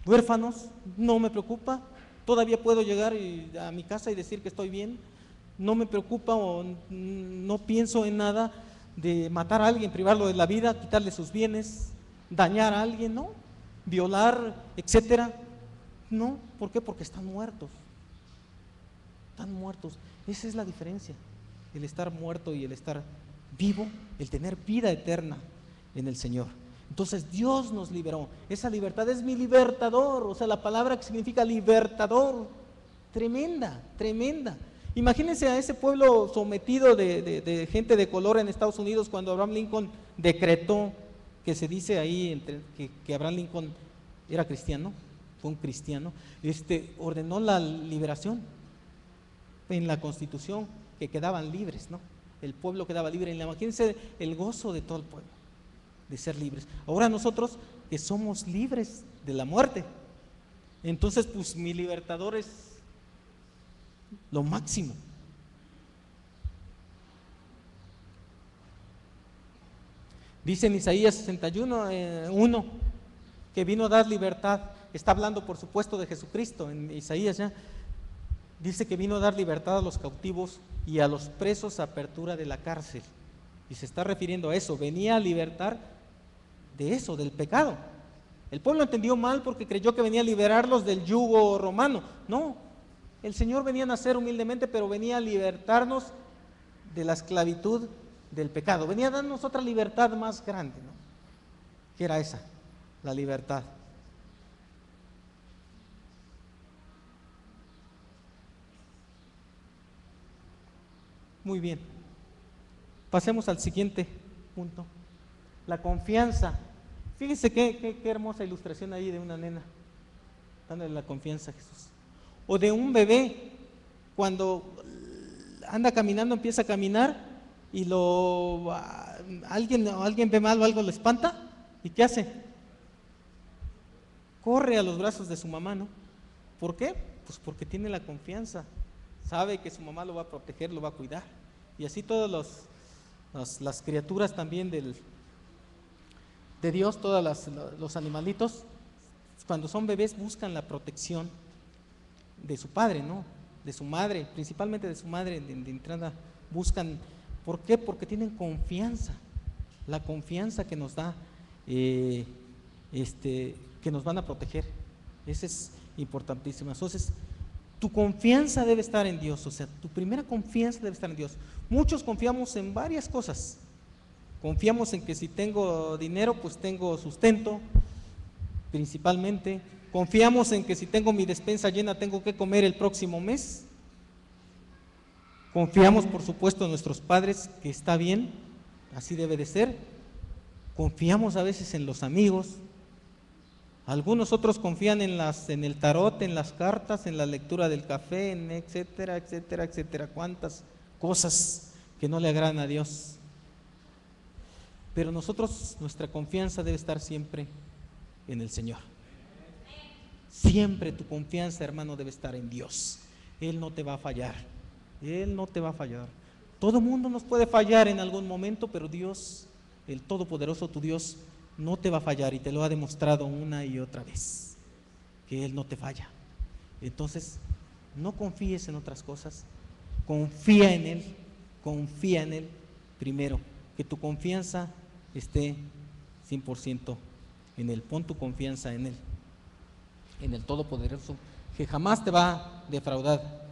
huérfanos, no me preocupa. Todavía puedo llegar a mi casa y decir que estoy bien. No me preocupa o no pienso en nada de matar a alguien, privarlo de la vida, quitarle sus bienes, dañar a alguien, ¿no? Violar, etcétera. No, ¿por qué? Porque están muertos. Están muertos. Esa es la diferencia, el estar muerto y el estar vivo, el tener vida eterna en el Señor. Entonces Dios nos liberó, esa libertad es mi libertador, o sea, la palabra que significa libertador, tremenda, tremenda. Imagínense a ese pueblo sometido de gente de color en Estados Unidos cuando Abraham Lincoln decretó, que se dice ahí que Abraham Lincoln era cristiano, fue un cristiano, ordenó la liberación en la Constitución, que quedaban libres, ¿no? El pueblo quedaba libre. Imagínense el gozo de todo el pueblo, de ser libres. Ahora nosotros que somos libres de la muerte, entonces pues mi libertador es lo máximo. Dice en Isaías 61, 1, que vino a dar libertad. Está hablando por supuesto de Jesucristo en Isaías ya. Dice que vino a dar libertad a los cautivos y a los presos, apertura de la cárcel. Y se está refiriendo a eso, venía a libertar de eso, del pecado. El pueblo entendió mal porque creyó que venía a liberarlos del yugo romano. No, el Señor venía a nacer humildemente, pero venía a libertarnos de la esclavitud del pecado. Venía a darnos otra libertad más grande, ¿no? ¿Qué era esa? La libertad. Muy bien, pasemos al siguiente punto, la confianza. Fíjense qué hermosa ilustración ahí de una nena, dándole la confianza a Jesús. O de un bebé, cuando anda caminando, empieza a caminar y alguien ve mal o algo lo espanta, ¿y qué hace? Corre a los brazos de su mamá, ¿no? ¿Por qué? Pues porque tiene la confianza. Sabe que su mamá lo va a proteger, lo va a cuidar. Y así todas las criaturas también de Dios, todos los animalitos, cuando son bebés buscan la protección de su padre, ¿no? De su madre, principalmente de su madre de entrada buscan. ¿Por qué? Porque tienen confianza, la confianza que nos da, que nos van a proteger. Esa es importantísima. Entonces, tu confianza debe estar en Dios, o sea, tu primera confianza debe estar en Dios. Muchos confiamos en varias cosas. Confiamos en que si tengo dinero, pues tengo sustento, principalmente. Confiamos en que si tengo mi despensa llena, tengo que comer el próximo mes. Confiamos, por supuesto, en nuestros padres, que está bien, así debe de ser. Confiamos a veces en los amigos. Algunos otros confían en el tarot, en las cartas, en la lectura del café, en etcétera, etcétera, etcétera. Cuántas cosas que no le agradan a Dios. Pero nosotros, nuestra confianza debe estar siempre en el Señor. Siempre tu confianza, hermano, debe estar en Dios. Él no te va a fallar. Él no te va a fallar. Todo mundo nos puede fallar en algún momento, pero Dios, el Todopoderoso, tu Dios, no te va a fallar y te lo ha demostrado una y otra vez, que Él no te falla. Entonces, no confíes en otras cosas, confía en Él primero, que tu confianza esté 100% en Él. Pon tu confianza en Él, en el Todopoderoso, que jamás te va a defraudar.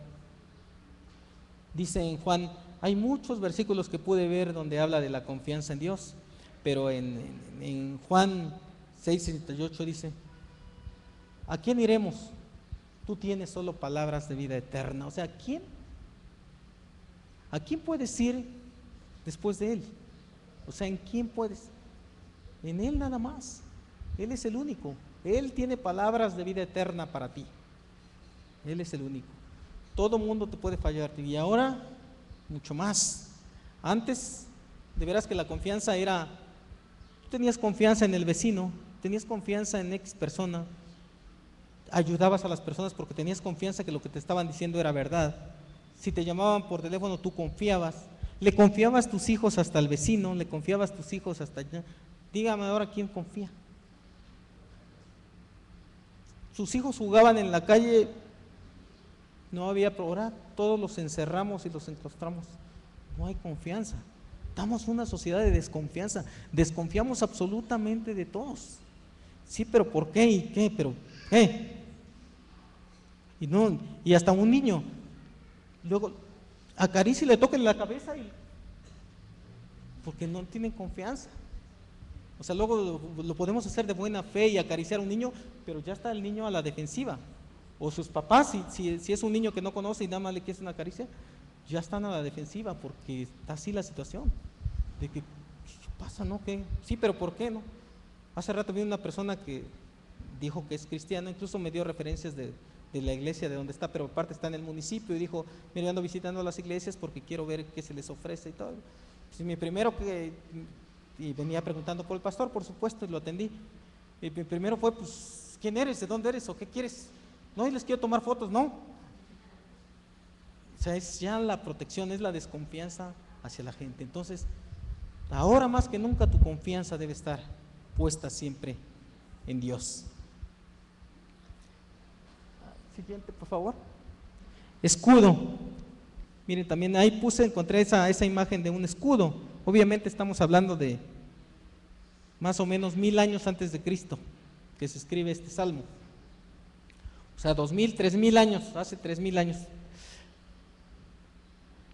Dice en Juan, hay muchos versículos que pude ver donde habla de la confianza en Dios, pero en Juan 6:68 dice, ¿a quién iremos? Tú tienes solo palabras de vida eterna. O sea, ¿a quién puedes ir después de Él? O sea, ¿en quién puedes? En Él nada más. Él es el único. Él tiene palabras de vida eterna para ti. Él es el único. Todo mundo te puede fallar. Y ahora, mucho más. Antes, de veras que la confianza era, tú tenías confianza en el vecino, tenías confianza en X persona, ayudabas a las personas porque tenías confianza que lo que te estaban diciendo era verdad, Si te llamaban por teléfono, tú confiabas. Le confiabas tus hijos hasta el vecino, le confiabas tus hijos hasta allá. Dígame ahora quién confía. Sus hijos jugaban en la calle, no había programa, todos los encerramos y los enclaustramos. No hay confianza. Estamos en una sociedad de desconfianza. Desconfiamos absolutamente de todos. Sí, pero ¿por qué? ¿Y qué? ¿Pero qué? Y no, y hasta un niño, luego acaricia y le toca en la cabeza porque no tienen confianza. O sea, luego lo podemos hacer de buena fe y acariciar a un niño, pero ya está el niño a la defensiva. O sus papás, si es un niño que no conoce y nada más le quiere una caricia, ya están a la defensiva porque está así la situación. De que, ¿qué pasa, no? ¿Qué? Sí, pero ¿por qué no? Hace rato vi una persona que dijo que es cristiana, incluso me dio referencias de la iglesia de donde está, pero aparte está en el municipio, y dijo: mira, ando visitando las iglesias porque quiero ver qué se les ofrece y todo. Pues mi primero y venía preguntando por el pastor, por supuesto, y lo atendí. Y mi primero fue: pues, ¿quién eres? ¿De dónde eres? ¿O qué quieres? No, y les quiero tomar fotos, no. O sea, es ya la protección, es la desconfianza hacia la gente. Entonces, ahora más que nunca tu confianza debe estar puesta siempre en Dios. Siguiente, por favor. Escudo. Miren, también ahí encontré esa imagen de un escudo. Obviamente estamos hablando de más o menos 1000 años antes de Cristo que se escribe este salmo. O sea, 2000, 3000 años, hace 3000 años.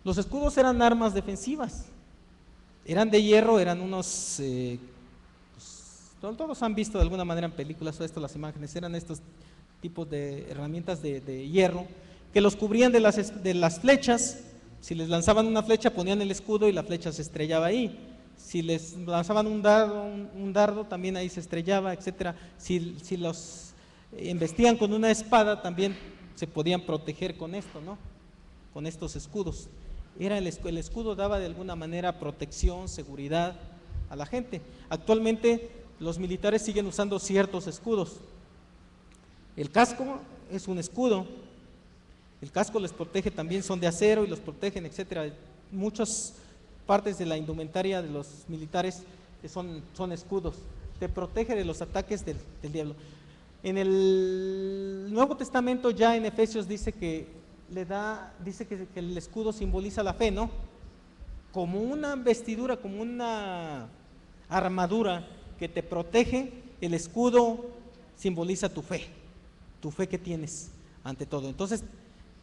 Los escudos eran armas defensivas. Eran de hierro, eran unos... todos han visto de alguna manera en películas o esto, las imágenes, eran estos tipos de herramientas de hierro que los cubrían de las flechas. Si les lanzaban una flecha, ponían el escudo y la flecha se estrellaba ahí. Si les lanzaban un dardo, también ahí se estrellaba, etcétera. Si los embestían con una espada, también se podían proteger con esto, ¿no? Con estos escudos. El escudo daba de alguna manera protección, seguridad a la gente. Actualmente los militares siguen usando ciertos escudos. El casco es un escudo. El casco les protege, también son de acero y los protegen, etcétera. Muchas partes de la indumentaria de los militares son escudos. Te protege de los ataques del diablo. En el Nuevo Testamento, ya en Efesios, dice que el escudo simboliza la fe, ¿no? Como una vestidura, como una armadura que te protege. El escudo simboliza tu fe que tienes ante todo. Entonces,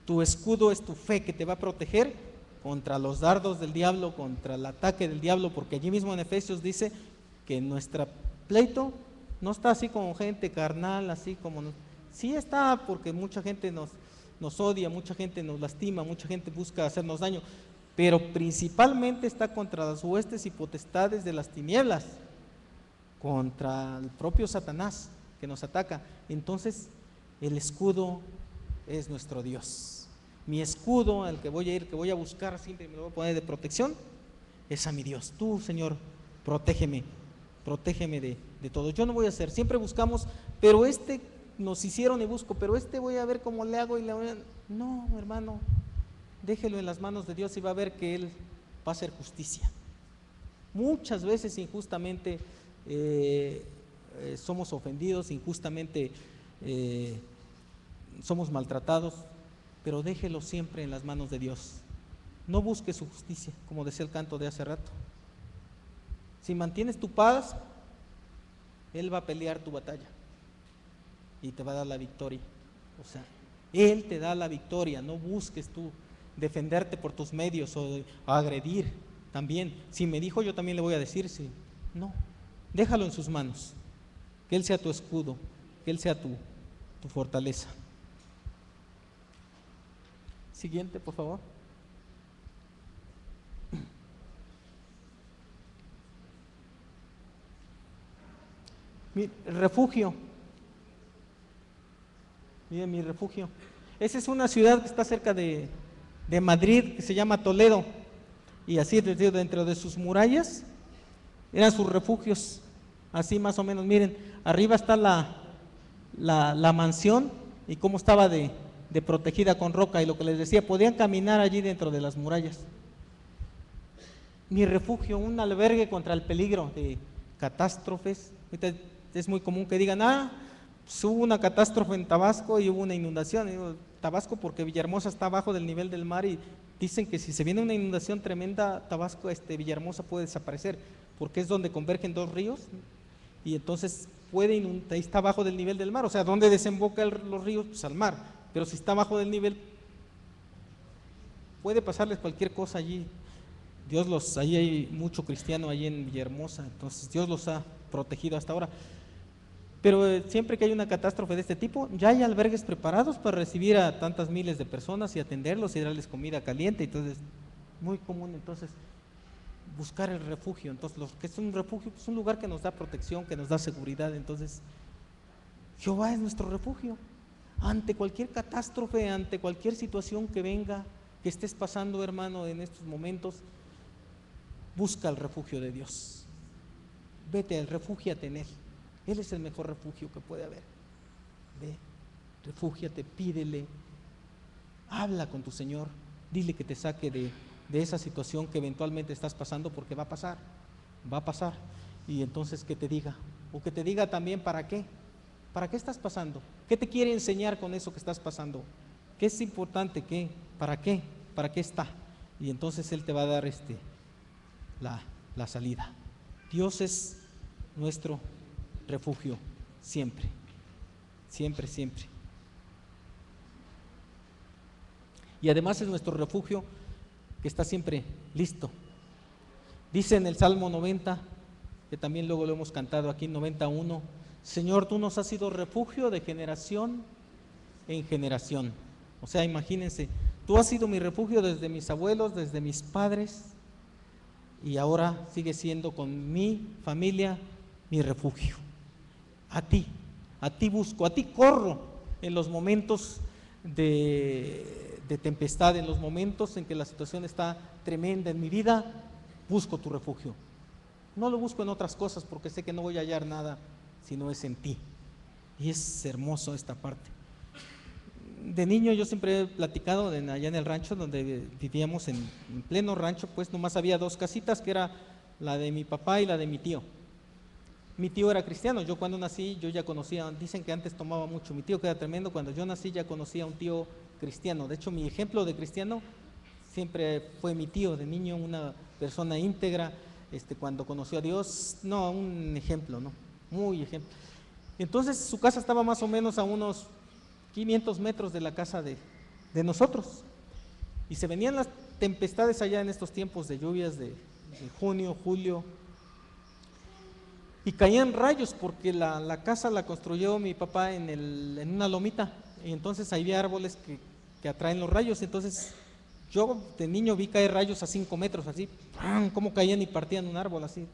tu escudo es tu fe que te va a proteger contra los dardos del diablo, contra el ataque del diablo, porque allí mismo en Efesios dice que nuestro pleito no está así como gente carnal, así como... Sí está, porque mucha gente nos odia, mucha gente nos lastima, mucha gente busca hacernos daño, pero principalmente está contra las huestes y potestades de las tinieblas, contra el propio Satanás que nos ataca. Entonces, el escudo es nuestro Dios. Mi escudo, al que voy a ir, que voy a buscar, siempre me lo voy a poner de protección, es a mi Dios. Tú, Señor, protégeme de todo. Yo no voy a hacer, siempre buscamos, pero nos hicieron y busco, pero voy a ver cómo le hago No, hermano, déjelo en las manos de Dios y va a ver que Él va a hacer justicia. Muchas veces injustamente somos ofendidos, injustamente somos maltratados, pero déjelo siempre en las manos de Dios. No busques su justicia, como decía el canto de hace rato. Si mantienes tu paz, Él va a pelear tu batalla y te va a dar la victoria. O sea, Él te da la victoria. No busques tú defenderte por tus medios o agredir también. Si me dijo, yo también le voy a decir. Sí. No, déjalo en sus manos. Que Él sea tu escudo, que Él sea tu fortaleza. Siguiente, por favor. El refugio. Miren, mi refugio. Esa es una ciudad que está cerca de Madrid, que se llama Toledo. Y así, dentro de sus murallas, eran sus refugios. Así más o menos, miren, arriba está la mansión y cómo estaba de de protegida con roca, y lo que les decía, podían caminar allí dentro de las murallas. Mi refugio, un albergue contra el peligro de catástrofes. Ahorita es muy común que digan, pues hubo una catástrofe en Tabasco y hubo una inundación. Y digo, Tabasco porque Villahermosa está abajo del nivel del mar, y dicen que si se viene una inundación tremenda, Tabasco, Villahermosa puede desaparecer, porque es donde convergen dos ríos, y entonces puede inundar, ahí está abajo del nivel del mar. O sea, ¿dónde desembocan los ríos? Pues al mar, pero si está abajo del nivel, puede pasarles cualquier cosa allí. Ahí hay mucho cristiano allí en Villahermosa, entonces Dios los ha protegido hasta ahora. Pero siempre que hay una catástrofe de este tipo, ya hay albergues preparados para recibir a tantas miles de personas y atenderlos y darles comida caliente. Entonces, muy común entonces buscar el refugio. Entonces, lo que es un refugio, es un lugar que nos da protección, que nos da seguridad. Entonces, Jehová es nuestro refugio. Ante cualquier catástrofe, ante cualquier situación que venga, que estés pasando, hermano, en estos momentos, busca el refugio de Dios. Vete, refúgiate en Él. Él es el mejor refugio que puede haber. Ve, refúgiate, pídele, habla con tu Señor, dile que te saque de esa situación que eventualmente estás pasando, porque va a pasar. Y entonces que te diga, o que te diga también para qué estás pasando, qué te quiere enseñar con eso que estás pasando, qué es importante, para qué está. Y entonces Él te va a dar la salida. Dios es nuestro refugio siempre, siempre, siempre. Y además es nuestro refugio que está siempre listo. Dice en el Salmo 90, que también luego lo hemos cantado aquí, 91, Señor, tú nos has sido refugio de generación en generación. O sea, imagínense, tú has sido mi refugio desde mis abuelos, desde mis padres, y ahora sigue siendo con mi familia mi refugio. A ti busco, a ti corro en los momentos de tempestad, en los momentos en que la situación está tremenda en mi vida, busco tu refugio. No lo busco en otras cosas porque sé que no voy a hallar nada si no es en ti. Y es hermoso esta parte. De niño yo siempre he platicado allá en el rancho donde vivíamos, en pleno rancho, pues nomás había dos casitas, que era la de mi papá y la de mi tío. Mi tío era cristiano, yo cuando nací yo ya conocía, dicen que antes tomaba mucho, mi tío que era tremendo, cuando yo nací ya conocía a un tío cristiano. De hecho, mi ejemplo de cristiano siempre fue mi tío. De niño, una persona íntegra, cuando conoció a Dios, no, un ejemplo, ¿no? Muy ejemplo. Entonces su casa estaba más o menos a unos 500 metros de la casa de nosotros, y se venían las tempestades allá en estos tiempos de lluvias de junio, julio, y caían rayos porque la casa la construyó mi papá en una lomita, y entonces había árboles que atraen los rayos. Entonces yo de niño vi caer rayos a 5 metros, así, cómo caían y partían un árbol así,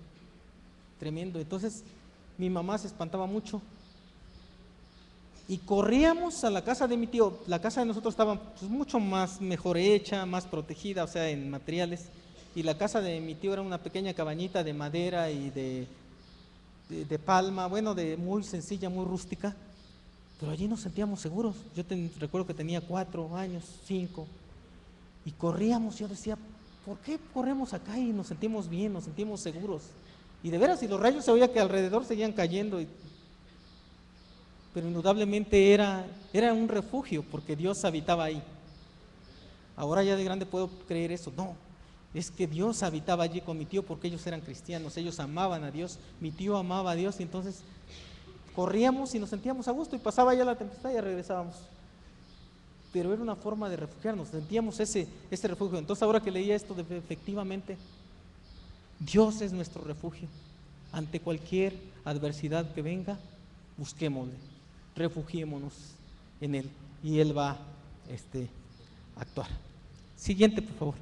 tremendo. Entonces mi mamá se espantaba mucho y corríamos a la casa de mi tío. La casa de nosotros estaba pues mucho mejor hecha, más protegida, o sea, en materiales, y la casa de mi tío era una pequeña cabañita de madera y de palma, bueno, muy sencilla, muy rústica, pero allí nos sentíamos seguros. Yo recuerdo que tenía 4 años, 5, y corríamos. Yo decía, ¿por qué corremos acá y nos sentimos bien, nos sentimos seguros? Y de veras, y los rayos se oía que alrededor seguían cayendo, pero indudablemente era un refugio porque Dios habitaba ahí. Ahora ya de grande puedo creer eso. No, es que Dios habitaba allí con mi tío porque ellos eran cristianos, ellos amaban a Dios, mi tío amaba a Dios, y entonces corríamos y nos sentíamos a gusto, y pasaba ya la tempestad y ya regresábamos. Pero era una forma de refugiarnos, sentíamos ese refugio. Entonces ahora que leía esto, efectivamente, Dios es nuestro refugio. Ante cualquier adversidad que venga, busquémosle, refugiémonos en Él, y Él va a actuar. Siguiente, por favor.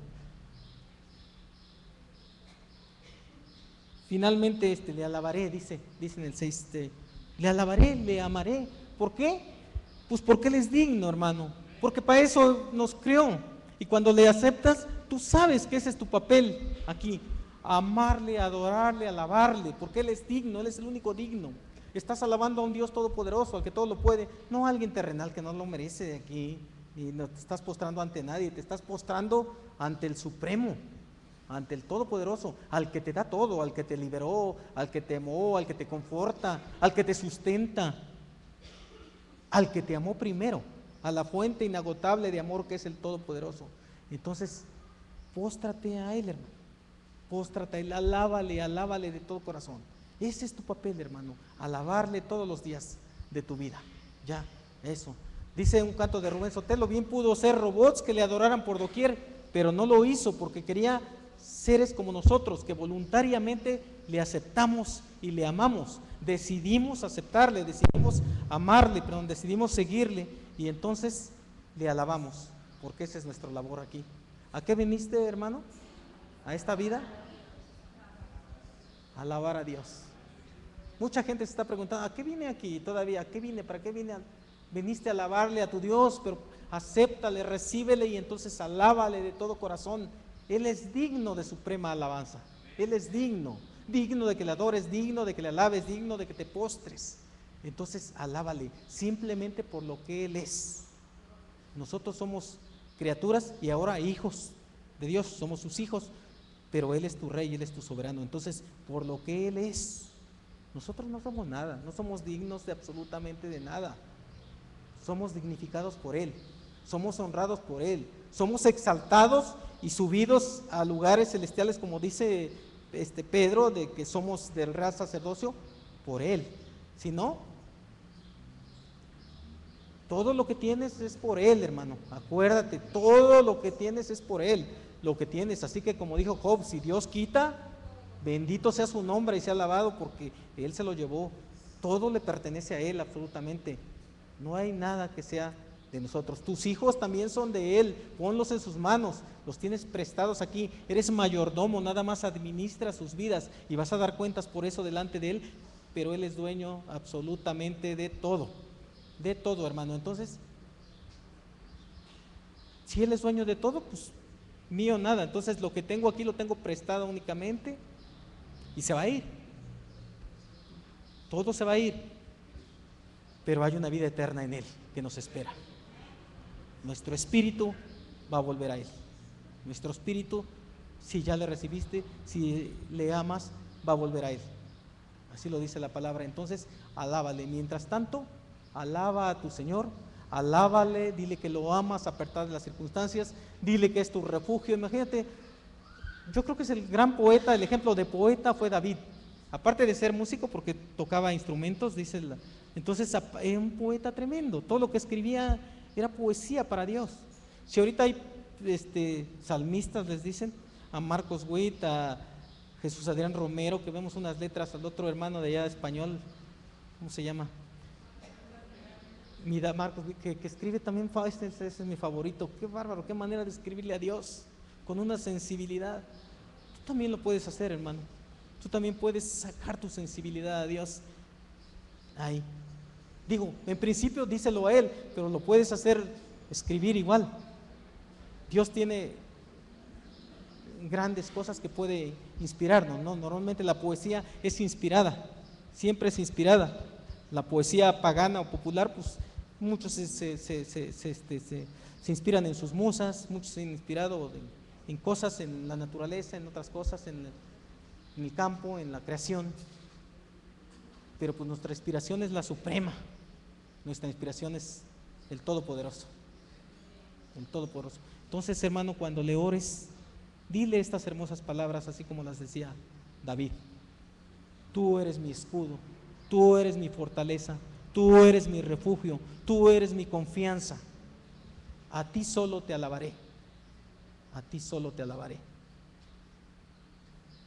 Finalmente, le alabaré, dice en el 6, le alabaré, le amaré. ¿Por qué? Pues porque Él es digno, hermano, porque para eso nos creó. Y cuando le aceptas, tú sabes que ese es tu papel aquí: amarle, adorarle, alabarle, porque Él es digno, Él es el único digno. Estás alabando a un Dios todopoderoso, al que todo lo puede, no a alguien terrenal que no lo merece de aquí. Y no te estás postrando ante nadie, te estás postrando ante el Supremo, ante el Todopoderoso, al que te da todo, al que te liberó, al que te amó, al que te conforta, al que te sustenta, al que te amó primero, a la fuente inagotable de amor que es el Todopoderoso. Entonces, póstrate a Él, hermano, póstrate a Él, alábale de todo corazón. Ese es tu papel, hermano, alabarle todos los días de tu vida. Ya, eso. Dice un canto de Rubén Sotelo: bien pudo ser robots que le adoraran por doquier, pero no lo hizo porque quería seres como nosotros, que voluntariamente le aceptamos y le amamos. Decidimos aceptarle, decidimos amarle, pero decidimos seguirle, y entonces le alabamos, porque esa es nuestra labor aquí. ¿A qué viniste, hermano? ¿A esta vida? A alabar a Dios. Mucha gente se está preguntando: ¿a qué vine aquí todavía? ¿A qué vine? ¿Para qué vine? Viniste a alabarle a tu Dios, pero acéptale, recíbele y entonces alábale de todo corazón. Él es digno de suprema alabanza. Él es digno de que le adores, digno de que le alabes, digno de que te postres. Entonces alábale simplemente por lo que Él es. Nosotros somos criaturas y ahora hijos de Dios, somos sus hijos, pero Él es tu rey, Él es tu soberano. Entonces, por lo que Él es, nosotros no somos nada, no somos dignos de absolutamente de nada. Somos dignificados por Él, somos honrados por Él, somos exaltados y subidos a lugares celestiales, como dice Pedro, de que somos del real sacerdocio por Él. Si no, todo lo que tienes es por Él, hermano. Acuérdate, todo lo que tienes es por Él, lo que tienes. Así que, como dijo Job, si Dios quita, bendito sea su nombre y sea alabado, porque Él se lo llevó. Todo le pertenece a Él absolutamente. No hay nada que sea de nosotros. Tus hijos también son de Él, ponlos en sus manos, los tienes prestados aquí. Eres mayordomo, nada más administra sus vidas y vas a dar cuentas por eso delante de Él, pero Él es dueño absolutamente de todo, hermano. Entonces, si Él es dueño de todo, pues mío nada. Entonces lo que tengo aquí lo tengo prestado únicamente y se va a ir. Todo se va a ir. Pero hay una vida eterna en Él que nos espera. Nuestro espíritu va a volver a Él. Nuestro espíritu, si ya le recibiste, si le amas, va a volver a Él. Así lo dice la palabra. Entonces, alábale. Mientras tanto, alaba a tu Señor, alábale, dile que lo amas a pesar de las circunstancias, dile que es tu refugio. Imagínate, yo creo que es el gran poeta, el ejemplo de poeta fue David. Aparte de ser músico, porque tocaba instrumentos, dice entonces era un poeta tremendo. Todo lo que escribía era poesía para Dios. Si ahorita hay salmistas, les dicen, a Marcos Witt, a Jesús Adrián Romero, que vemos unas letras, al otro hermano de allá español, ¿cómo se llama? Marcos Witt, que escribe también, ese es mi favorito. Qué bárbaro, qué manera de escribirle a Dios, con una sensibilidad. Tú también lo puedes hacer, hermano. Tú también puedes sacar tu sensibilidad a Dios ahí. Digo, en principio díselo a Él, pero lo puedes hacer, escribir igual. Dios tiene grandes cosas que puede inspirarnos, ¿no? Normalmente la poesía es inspirada, siempre es inspirada. La poesía pagana o popular, pues muchos se inspiran en sus musas, muchos se han inspirado en cosas, en la naturaleza, en otras cosas, en el campo, en la creación. Pero pues nuestra inspiración es la suprema, nuestra inspiración es el Todopoderoso, el Todopoderoso. Entonces, hermano, cuando le ores, dile estas hermosas palabras, así como las decía David: tú eres mi escudo, tú eres mi fortaleza, tú eres mi refugio, tú eres mi confianza. A ti solo te alabaré, a ti solo te alabaré.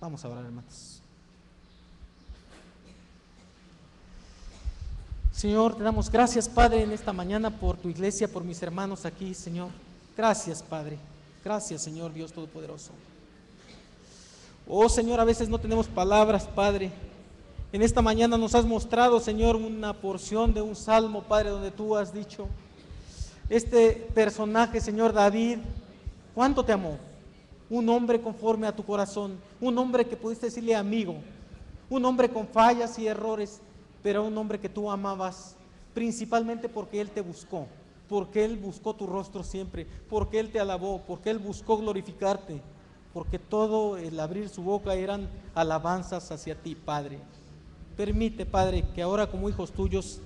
Vamos a orar, hermanos. Señor, te damos gracias, Padre, en esta mañana por tu iglesia, por mis hermanos aquí, Señor. Gracias, Padre. Gracias, Señor Dios Todopoderoso. Oh, Señor, a veces no tenemos palabras, Padre. En esta mañana nos has mostrado, Señor, una porción de un salmo, Padre, donde tú has dicho: este personaje, Señor David, ¿cuánto te amó? Un hombre conforme a tu corazón, un hombre que pudiste decirle amigo, un hombre con fallas y errores, pero un hombre que tú amabas, principalmente porque Él te buscó, porque Él buscó tu rostro siempre, porque Él te alabó, porque Él buscó glorificarte, porque todo el abrir su boca eran alabanzas hacia ti, Padre. Permite, Padre, que ahora como hijos tuyos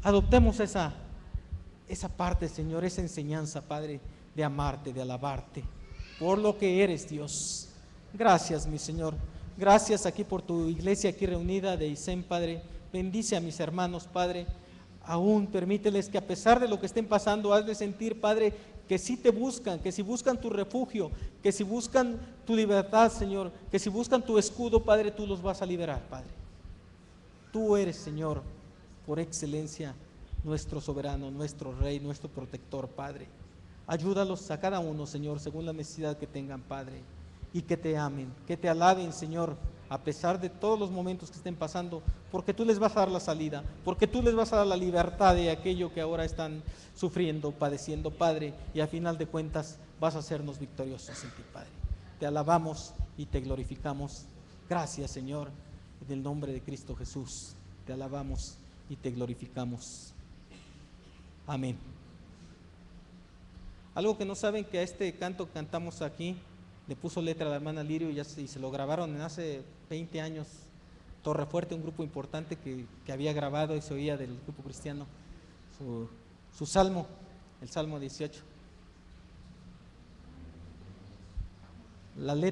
adoptemos esa parte, Señor, esa enseñanza, Padre, de amarte, de alabarte, por lo que eres, Dios. Gracias, mi Señor. Gracias aquí por tu iglesia aquí reunida de ISEM, Padre. Bendice a mis hermanos, Padre. Aún permíteles que a pesar de lo que estén pasando, hazles sentir, Padre, que si te buscan, que si buscan tu refugio, que si buscan tu libertad, Señor, que si buscan tu escudo, Padre, tú los vas a liberar, Padre. Tú eres, Señor, por excelencia, nuestro soberano, nuestro Rey, nuestro protector, Padre. Ayúdalos a cada uno, Señor, según la necesidad que tengan, Padre, y que te amen, que te alaben, Señor, a pesar de todos los momentos que estén pasando, porque tú les vas a dar la salida, porque tú les vas a dar la libertad de aquello que ahora están sufriendo, padeciendo, Padre, y a final de cuentas vas a hacernos victoriosos en ti, Padre. Te alabamos y te glorificamos. Gracias, Señor, en el nombre de Cristo Jesús. Te alabamos y te glorificamos. Amén. Algo que no saben, que a este canto que cantamos aquí le puso letra a la hermana Lirio y se lo grabaron en hace 20 años. Torrefuerte, un grupo importante que había grabado y se oía del grupo cristiano su salmo, el Salmo 18. La letra